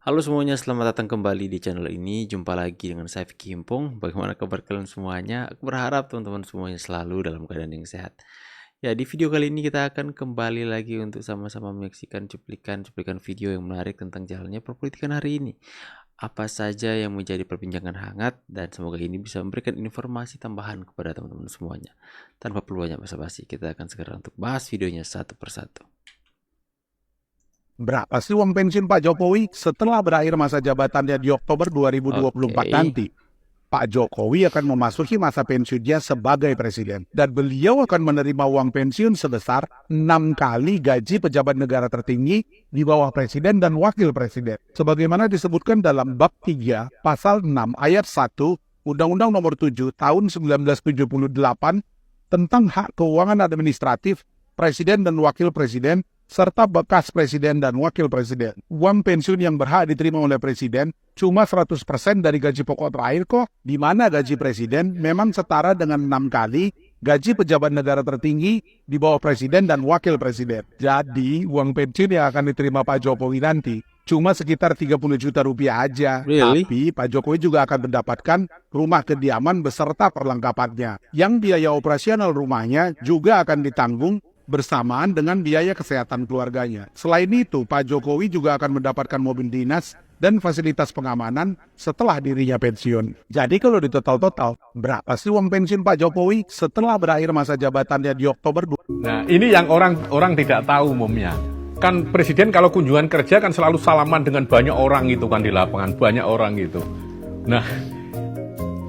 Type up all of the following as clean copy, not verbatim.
Halo semuanya, selamat datang kembali di channel ini. Jumpa lagi dengan saya Vicky Himpong. Bagaimana kabar kalian semuanya? Aku berharap teman-teman semuanya selalu dalam keadaan yang sehat. Ya, di video kali ini kita akan kembali lagi untuk sama-sama menyaksikan cuplikan video yang menarik tentang jalannya perpolitikan hari ini. Apa saja yang menjadi perbincangan hangat, dan semoga ini bisa memberikan informasi tambahan kepada teman-teman semuanya. Tanpa perlu banyak basa-basi, kita akan segera untuk bahas videonya satu persatu. Berapa sih uang pensiun Pak Jokowi setelah berakhir masa jabatannya di Oktober 2024 nanti? Pak Jokowi akan memasuki masa pensiunnya sebagai presiden. Dan beliau akan menerima uang pensiun sebesar 6 kali gaji pejabat negara tertinggi di bawah presiden dan wakil presiden. Sebagaimana disebutkan dalam bab 3 pasal 6 ayat 1 Undang-Undang Nomor 7 tahun 1978 tentang hak keuangan administratif presiden dan wakil presiden serta bekas presiden dan wakil presiden. Uang pensiun yang berhak diterima oleh presiden cuma 100% dari gaji pokok terakhir kok, di mana gaji presiden memang setara dengan 6 kali gaji pejabat negara tertinggi di bawah presiden dan wakil presiden. Jadi, uang pensiun yang akan diterima Pak Jokowi nanti cuma sekitar 30 juta rupiah aja. Really? Tapi Pak Jokowi juga akan mendapatkan rumah kediaman beserta perlengkapannya. Yang biaya operasional rumahnya juga akan ditanggung bersamaan dengan biaya kesehatan keluarganya. Selain itu, Pak Jokowi juga akan mendapatkan mobil dinas dan fasilitas pengamanan setelah dirinya pensiun. Jadi kalau di total-total, berapa sih uang pensiun Pak Jokowi setelah berakhir masa jabatannya di Oktober? Nah, ini yang orang tidak tahu umumnya. Kan presiden kalau kunjungan kerja kan selalu salaman dengan banyak orang gitu kan di lapangan, banyak orang gitu. Nah,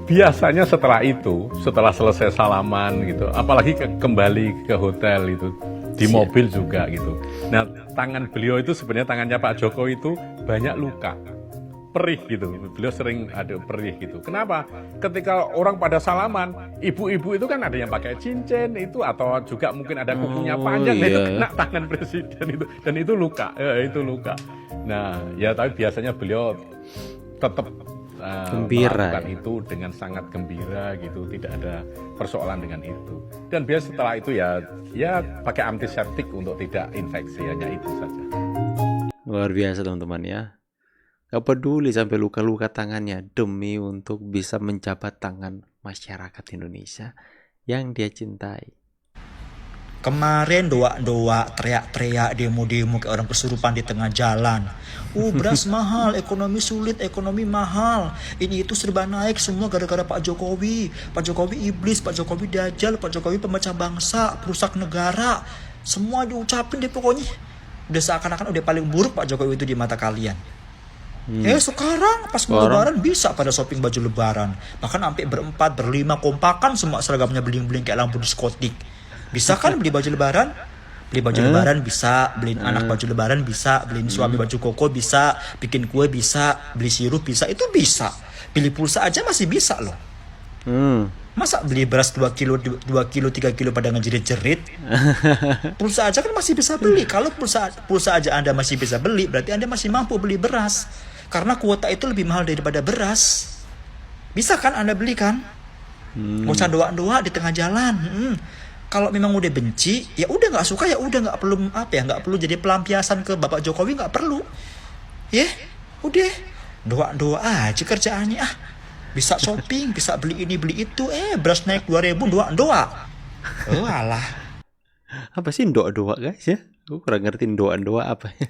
biasanya setelah itu, setelah selesai salaman gitu, apalagi kembali ke hotel itu, di mobil juga gitu. Nah, tangan beliau itu sebenarnya tangannya Pak Jokowi itu banyak luka, perih gitu. Beliau sering ada perih gitu. Kenapa? Ketika orang pada salaman, ibu-ibu itu kan ada yang pakai cincin itu, atau juga mungkin ada kukunya panjang, nah itu kena tangan presiden itu, dan itu luka, itu luka. Nah, ya tapi biasanya beliau tetap Gembira, melakukan itu dengan sangat gembira gitu, tidak ada persoalan dengan itu. Dan biasa setelah itu ya pakai antiseptik untuk tidak infeksi, hanya itu saja. Luar biasa teman-teman ya. Gak peduli sampai luka-luka tangannya demi untuk bisa menjabat tangan masyarakat Indonesia yang dia cintai. Kemarin doa-doa, teriak-teriak, demo-demo kayak orang kesurupan di tengah jalan. Beras mahal, ekonomi sulit, ekonomi mahal. Ini itu serba naik semua gara-gara Pak Jokowi. Pak Jokowi iblis, Pak Jokowi dajjal, Pak Jokowi pemecah bangsa, perusak negara. Semua diucapin deh pokoknya. Udah seakan-akan udah paling buruk Pak Jokowi itu di mata kalian. Sekarang pas lebaran bisa pada shopping baju lebaran. Bahkan sampai berempat, berlima, kompakan semua seragamnya beling-beling kayak lampu diskotik. Bisa kan beli baju lebaran? Beli baju lebaran bisa, beliin anak baju lebaran bisa, beliin suami baju koko bisa, bikin kue bisa, beli sirup bisa, itu bisa. Beli pulsa aja masih bisa loh. Masa beli beras 2 kilo, 2 kilo, 3 kilo pada ngejerit-jerit? Pulsa aja kan masih bisa beli. Kalau pulsa aja Anda masih bisa beli, berarti Anda masih mampu beli beras. Karena kuota itu lebih mahal daripada beras. Bisa kan Anda beli kan? Gak usah doa-doa di tengah jalan. Kalau memang udah benci, ya udah, nggak suka ya udah, nggak perlu nggak perlu jadi pelampiasan ke Bapak Jokowi, nggak perlu. Udah doa aja kerjaannya. Bisa shopping, bisa beli ini beli itu, beras naik 2.000, doa. Alah. Apa sih doa-doa guys ya? Aku kurang ngertiin doa-doa apa ya.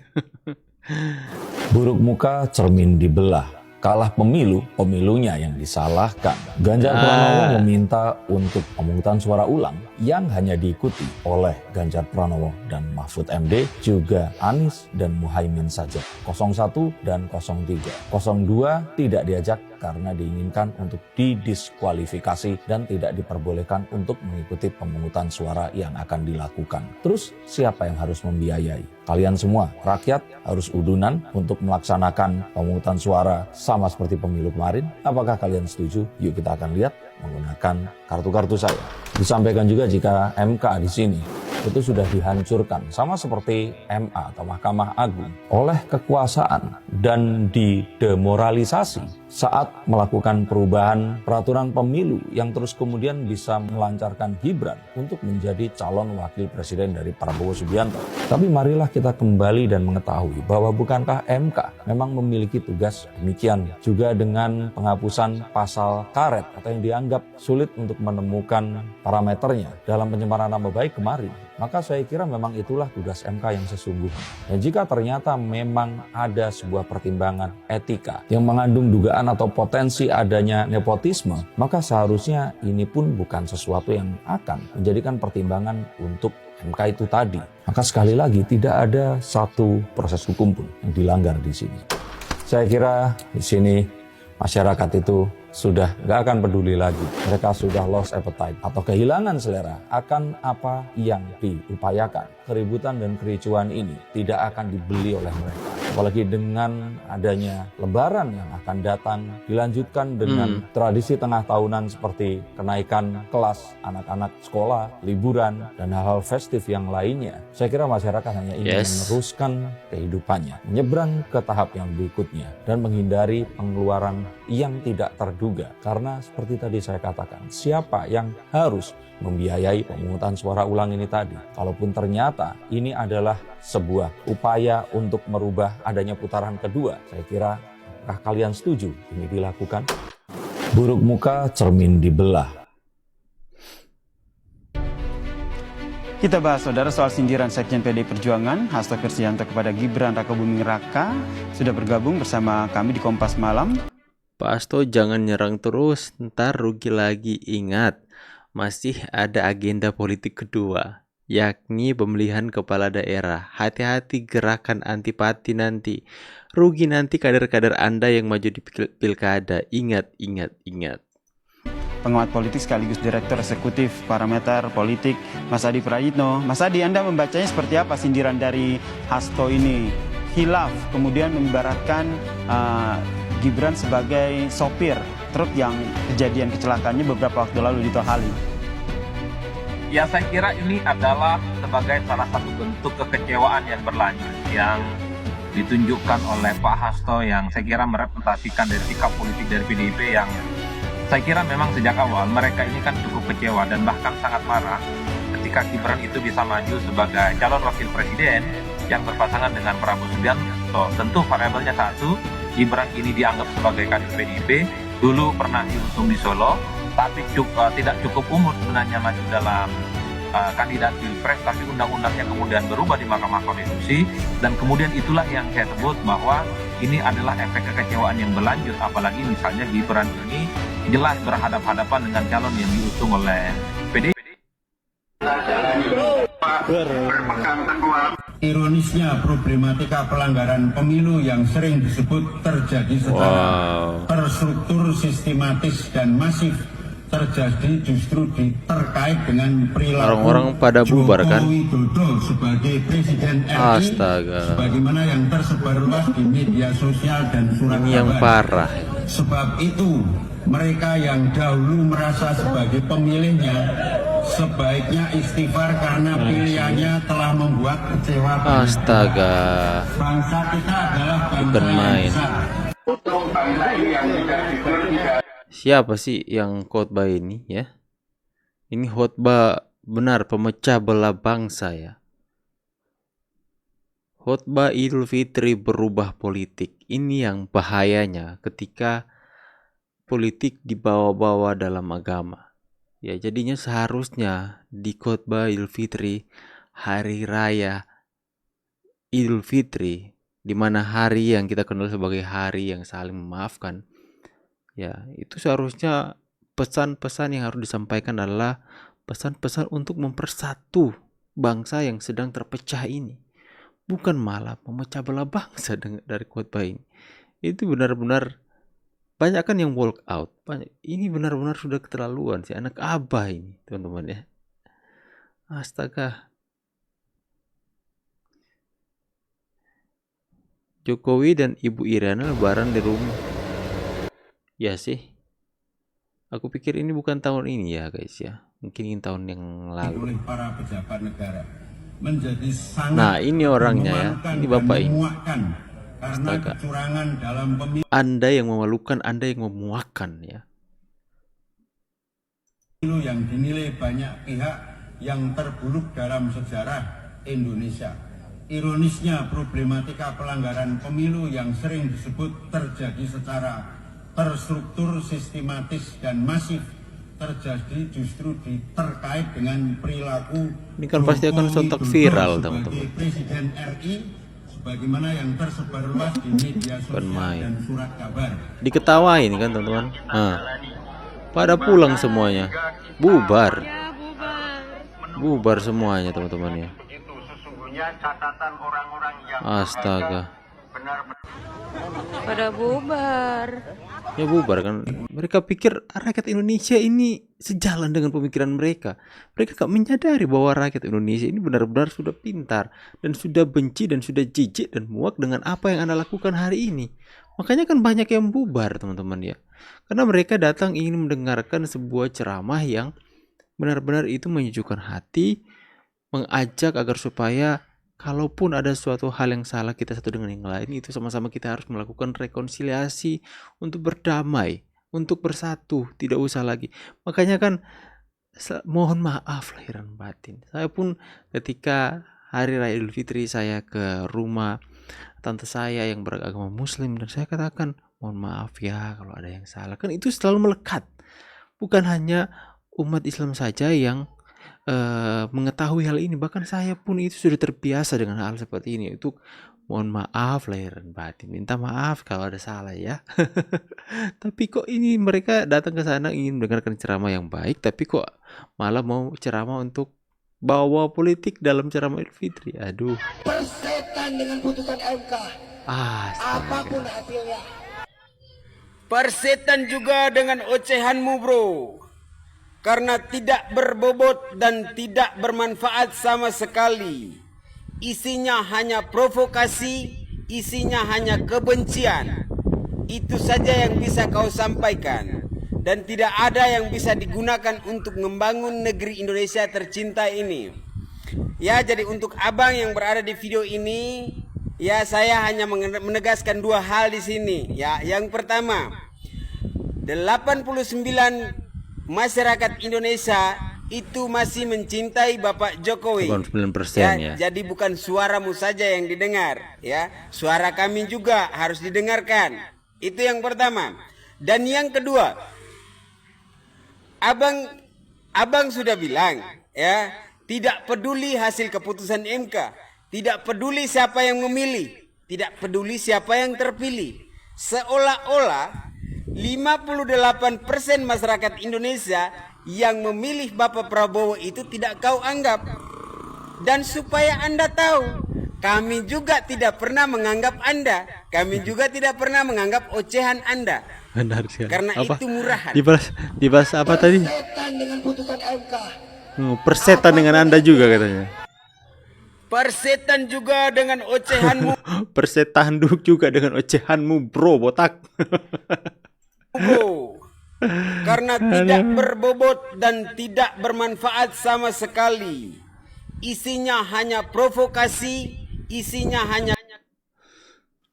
Buruk muka cermin dibelah. Kalah pemilu, pemilunya yang disalahkan. Ganjar Pranowo meminta untuk pemungutan suara ulang yang hanya diikuti oleh Ganjar Pranowo dan Mahfud MD, juga Anies dan Muhaimin saja. 01 dan 03. 02 tidak diajak karena diinginkan untuk didiskualifikasi dan tidak diperbolehkan untuk mengikuti pemungutan suara yang akan dilakukan. Terus siapa yang harus membiayai? Kalian semua, rakyat harus udunan untuk melaksanakan pemungutan suara sama seperti pemilu kemarin. Apakah kalian setuju? Yuk kita akan lihat menggunakan kartu-kartu saya. Disampaikan juga jika MK di sini itu sudah dihancurkan sama seperti MA atau Mahkamah Agung oleh kekuasaan dan didemoralisasi saat melakukan perubahan peraturan pemilu yang terus kemudian bisa melancarkan Gibran untuk menjadi calon wakil presiden dari Prabowo Subianto. Tapi marilah kita kembali dan mengetahui bahwa bukankah MK memang memiliki tugas demikian juga dengan penghapusan pasal karet atau yang dianggap sulit untuk menemukan parameternya dalam pencemaran nama baik kemarin. Maka saya kira memang itulah tugas MK yang sesungguhnya. Dan jika ternyata memang ada sebuah pertimbangan etika yang mengandung dugaan atau potensi adanya nepotisme, maka seharusnya ini pun bukan sesuatu yang akan menjadikan pertimbangan untuk MK itu tadi. Maka sekali lagi tidak ada satu proses hukum pun yang dilanggar di sini. Saya kira di sini masyarakat itu sudah gak akan peduli lagi. Mereka sudah lost appetite atau kehilangan selera akan apa yang diupayakan. Keributan dan kericuan ini tidak akan dibeli oleh mereka. Apalagi dengan adanya lebaran yang akan datang, dilanjutkan dengan tradisi tengah tahunan seperti kenaikan kelas anak-anak sekolah, liburan, dan hal-hal festif yang lainnya. Saya kira masyarakat hanya ingin meneruskan kehidupannya, menyeberang ke tahap yang berikutnya, dan menghindari pengeluaran yang tidak terduga. Karena seperti tadi saya katakan, siapa yang harus membiayai pemungutan suara ulang ini tadi? Kalaupun ternyata ini adalah sebuah upaya untuk merubah adanya putaran kedua, saya kira apakah kalian setuju ini dilakukan? Buruk muka cermin dibelah. Kita bahas saudara soal sindiran Sekjen PDI Perjuangan Hasto Kristianto kepada Gibran Rakabuming Raka. Sudah bergabung bersama kami di Kompas Malam. Pak Hasto jangan nyerang terus, ntar rugi lagi. Ingat, masih ada agenda politik kedua, yakni pemilihan kepala daerah. Hati-hati gerakan antipati nanti. Rugi nanti kader-kader Anda yang maju di pilkada. Ingat, ingat, ingat. Pengamat politik sekaligus Direktur Eksekutif Parameter Politik, Mas Adi Prayitno. Mas Adi, Anda membacanya seperti apa sindiran dari Hasto ini? Hilaf, kemudian mengibaratkan Gibran sebagai sopir truk yang kejadian kecelakaannya beberapa waktu lalu di Tol Halim. Ya, saya kira ini adalah sebagai salah satu bentuk kekecewaan yang berlanjut yang ditunjukkan oleh Pak Hasto yang saya kira merepresentasikan dari sikap politik dari PDIP yang saya kira memang sejak awal mereka ini kan cukup kecewa dan bahkan sangat marah ketika Gibran itu bisa maju sebagai calon wakil presiden yang berpasangan dengan Prabowo Subianto. Tentu variabelnya satu, Gibran ini dianggap sebagai kader PDIP, dulu pernah diusung di Solo, tapi tidak cukup umur sebenarnya maju dalam kandidat pilpres, tapi undang-undangnya kemudian berubah di Mahkamah Konstitusi, dan kemudian itulah yang saya sebut bahwa ini adalah efek kekecewaan yang berlanjut, apalagi misalnya Gibran ini jelas berhadapan-hadapan dengan calon yang diusung oleh PDIP. Ironisnya problematika pelanggaran pemilu yang sering disebut terjadi secara terstruktur, sistematis, dan masif terjadi justru terkait dengan perilaku orang-orang pada bubar kan? Joko Widodo sebagai Presiden RI. Astaga. Sebagaimana yang tersebar luas di media sosial dan surat Ini yang parah. Sebab itu mereka yang dahulu merasa sebagai pemilihnya sebaiknya istighfar karena pilihannya telah membuat kecewa. Astaga. Bangsa kita adalah bangsa Bukan main. yang besar. Siapa sih yang khotbah ini ya? Ini khotbah benar pemecah belah bangsa ya. Khotbah Idul Fitri berubah politik. Ini yang bahayanya ketika politik dibawa-bawa dalam agama. Ya, jadinya seharusnya di khotbah Idul Fitri, hari raya Idul Fitri, di mana hari yang kita kenal sebagai hari yang saling memaafkan. Ya, itu seharusnya pesan-pesan yang harus disampaikan adalah pesan-pesan untuk mempersatu bangsa yang sedang terpecah ini. Bukan malah memecah belah bangsa dari khotbah ini. Itu benar-benar banyak kan yang walk out. Ini benar-benar sudah keterlaluan sih, anak abah ini, teman-teman ya. Astaga. Jokowi dan Ibu Iriana lebaran di rumah. Ya sih. Aku pikir ini bukan tahun ini ya guys ya. Mungkin ini tahun yang lalu. Oleh para pejabat negara menjadi sangat Nah, ini orangnya ya. Ini bapak ini. memuakkan karena kecurangan dalam pemilu Anda yang memalukan, Anda yang memuakan ya. yang dinilai banyak pihak yang terburuk dalam sejarah Indonesia. Ironisnya, problematika pelanggaran pemilu yang sering disebut terjadi secara terstruktur, sistematis, dan masif terjadi justru terkait dengan perilaku Ini kan pasti akan sontak viral, sebagai teman-teman. Presiden RI, sebagaimana yang tersebar luas di media sosial dan surat kabar. Diketawain kan teman-teman. Nah, pada pulang semuanya, bubar, bubar semuanya teman-teman ya. Astaga, Pada bubar. ya bubar kan. Mereka pikir rakyat Indonesia ini sejalan dengan pemikiran mereka. Mereka gak menyadari bahwa rakyat Indonesia ini benar-benar sudah pintar dan sudah benci dan sudah jijik dan muak dengan apa yang Anda lakukan hari ini. Makanya kan banyak yang bubar teman-teman ya. Karena mereka datang ingin mendengarkan sebuah ceramah yang benar-benar itu menyejukkan hati, mengajak agar supaya kalaupun ada suatu hal yang salah kita satu dengan yang lain, itu sama-sama kita harus melakukan rekonsiliasi untuk berdamai, untuk bersatu, tidak usah lagi. Makanya kan mohon maaf lahiran batin. Saya pun ketika hari raya Idul Fitri saya ke rumah tante saya yang beragama Muslim dan saya katakan mohon maaf ya kalau ada yang salah. Kan itu selalu melekat. Bukan hanya umat Islam saja yang mengetahui hal ini, bahkan saya pun itu sudah terbiasa dengan hal seperti ini. Itu mohon maaf lahir dan batin, minta maaf kalau ada salah ya. Tapi kok ini mereka datang ke sana ingin mendengarkan ceramah yang baik, tapi kok malah mau ceramah untuk bawa politik dalam ceramah Idul Fitri. Aduh, Persetan dengan putusan MK, apapun hasilnya. Persetan juga dengan ocehanmu bro, karena tidak berbobot dan tidak bermanfaat sama sekali. Isinya hanya provokasi, isinya hanya kebencian. Itu saja yang bisa kau sampaikan. Dan tidak ada yang bisa digunakan untuk membangun negeri Indonesia tercinta ini. Ya, jadi untuk abang yang berada di video ini, ya saya hanya menegaskan dua hal di sini. Ya, yang pertama, 89 masyarakat Indonesia itu masih mencintai Bapak Jokowi. 9% ya. Jadi bukan suaramu saja yang didengar, ya. Suara kami juga harus didengarkan. Itu yang pertama. Dan yang kedua, abang sudah bilang, ya, tidak peduli hasil keputusan MK, tidak peduli siapa yang memilih, tidak peduli siapa yang terpilih. Seolah-olah 58% masyarakat Indonesia yang memilih Bapak Prabowo itu tidak kau anggap. Dan supaya Anda tahu, kami juga tidak pernah menganggap Anda. Kami juga tidak pernah menganggap ocehan Anda. Benar sekali. Karena apa? itu murahan. Dibahas apa tadi? Persetan dengan putusan MK. Persetan dengan Anda juga katanya. Persetan juga dengan ocehanmu. Persetan juga dengan ocehanmu bro, botak. Bro, karena tidak berbobot dan tidak bermanfaat sama sekali. Isinya hanya provokasi, isinya hanya...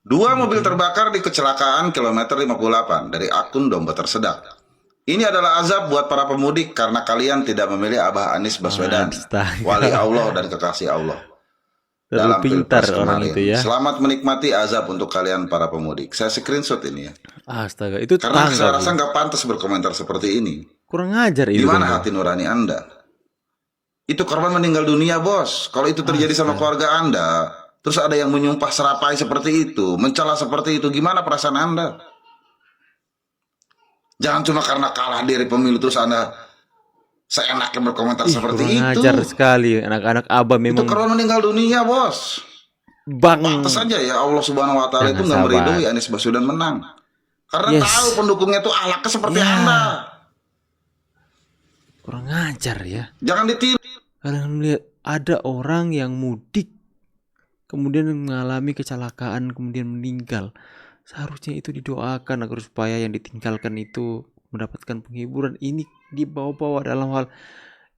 Dua mobil terbakar di kecelakaan kilometer 58 dari akun Domba Tersedak. Ini adalah azab buat para pemudik karena kalian tidak memilih Abah Anies Baswedan, wali Allah dan kekasih Allah. Dalam pintar Pilpres orang kemarin. itu ya. Selamat menikmati azab untuk kalian para pemudik. Saya screenshot ini ya. Astaga, itu Karena saya rasa nggak pantas berkomentar seperti ini. kurang ajar itu. Di mana hati nurani Anda? Itu korban meninggal dunia, bos. Kalau itu terjadi sama keluarga Anda, terus ada yang menyumpah serapai seperti itu, mencela seperti itu, gimana perasaan Anda? Jangan cuma karena kalah dari pemilu terus Anda seenaknya berkomentar seperti itu. Kurang ajar sekali, anak-anak abah memang. Itu korban meninggal dunia, bos. Pantas saja ya Allah Subhanahu Wa Taala itu nggak meridhoi Anies Baswedan menang. Karena tahu pendukungnya itu alaknya seperti Anda. Kurang ajar ya. Jangan ditiru. Kalian melihat ada orang yang mudik, kemudian mengalami kecelakaan, kemudian meninggal. Seharusnya itu didoakan agar supaya yang ditinggalkan itu mendapatkan penghiburan. Ini dibawa-bawa dalam hal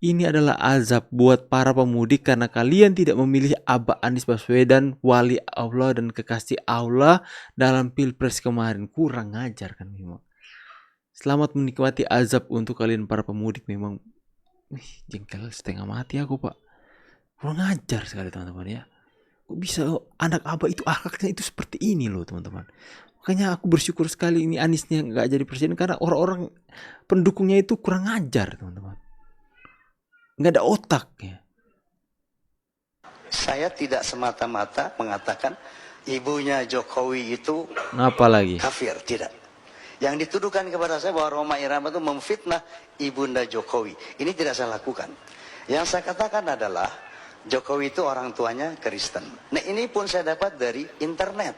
Ini adalah azab buat para pemudik karena kalian tidak memilih Abah Anies Baswedan, wali Allah dan kekasih Allah dalam Pilpres kemarin. Kurang ajar kan memang. Selamat menikmati azab untuk kalian para pemudik memang. Jengkel setengah mati aku, Pak. Kurang ajar sekali teman-teman ya. Kok bisa anak Abah itu akhlaknya itu seperti ini loh teman-teman. Makanya aku bersyukur sekali ini Aniesnya nggak jadi presiden karena orang-orang pendukungnya itu kurang ajar teman-teman. Nggak ada otaknya. Saya tidak semata-mata mengatakan ibunya Jokowi itu apa lagi? Kafir, tidak. Yang dituduhkan kepada saya bahwa Rhoma Irama itu memfitnah ibunda Jokowi. Ini tidak saya lakukan. Yang saya katakan adalah Jokowi itu orang tuanya Kristen. Nah ini pun saya dapat dari internet.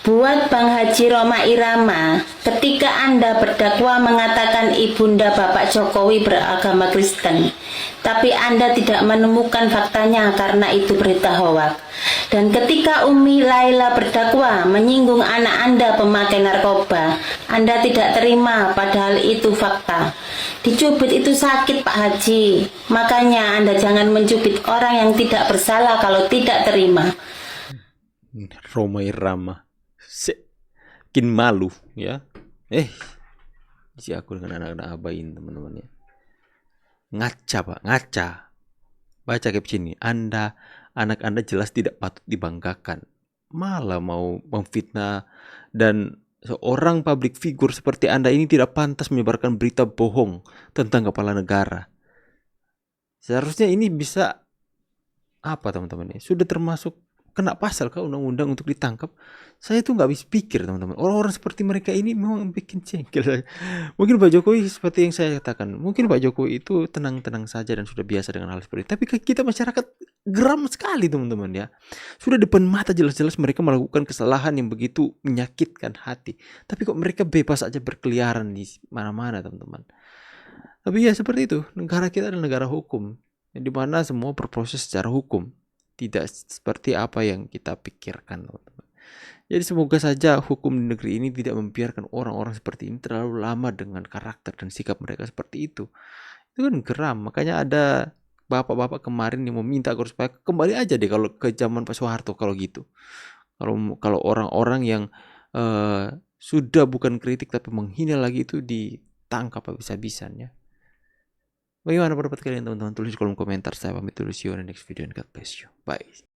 Buat Bang Haji Rhoma Irama, ketika Anda berdakwa mengatakan ibunda Bapak Jokowi beragama Kristen, tapi Anda tidak menemukan faktanya karena itu berita hoak. Dan ketika Umi Laila berdakwa menyinggung anak Anda pemakai narkoba, Anda tidak terima padahal itu fakta. Dicubit itu sakit Pak Haji, makanya Anda jangan mencubit orang yang tidak bersalah kalau tidak terima. Rhoma Irama bikin malu ya. Si aku dengan anak-anak abain teman-teman ya. Ngaca Pak, ngaca. Baca caption ini. Anak Anda jelas tidak patut dibanggakan. Malah mau memfitnah dan seorang public figure seperti Anda ini tidak pantas menyebarkan berita bohong tentang kepala negara. Seharusnya ini bisa apa teman-teman ya? Sudah termasuk kena pasal ke undang-undang untuk ditangkap. Saya tuh nggak habis pikir teman-teman. Orang-orang seperti mereka ini memang bikin jengkel. Mungkin Pak Jokowi seperti yang saya katakan. Mungkin Pak Jokowi itu tenang-tenang saja dan sudah biasa dengan hal seperti itu. Tapi kita masyarakat geram sekali teman-teman ya. Sudah depan mata jelas-jelas mereka melakukan kesalahan yang begitu menyakitkan hati. Tapi kok mereka bebas aja berkeliaran di mana-mana teman-teman. Tapi ya seperti itu. Negara kita adalah negara hukum. Di mana semua berproses secara hukum. Tidak seperti apa yang kita pikirkan teman-teman. Jadi semoga saja hukum di negeri ini tidak membiarkan orang-orang seperti ini terlalu lama dengan karakter dan sikap mereka seperti itu. Itu kan geram. Makanya ada bapak-bapak kemarin yang meminta supaya kembali aja deh kalau ke zaman Pak Soeharto kalau gitu. Kalau orang-orang yang sudah bukan kritik tapi menghina lagi itu ditangkap habis-habisannya. Bagaimana pendapat kalian teman-teman? Tulis di kolom komentar. Saya pamit dulu. See you on the next video and God bless you. Bye.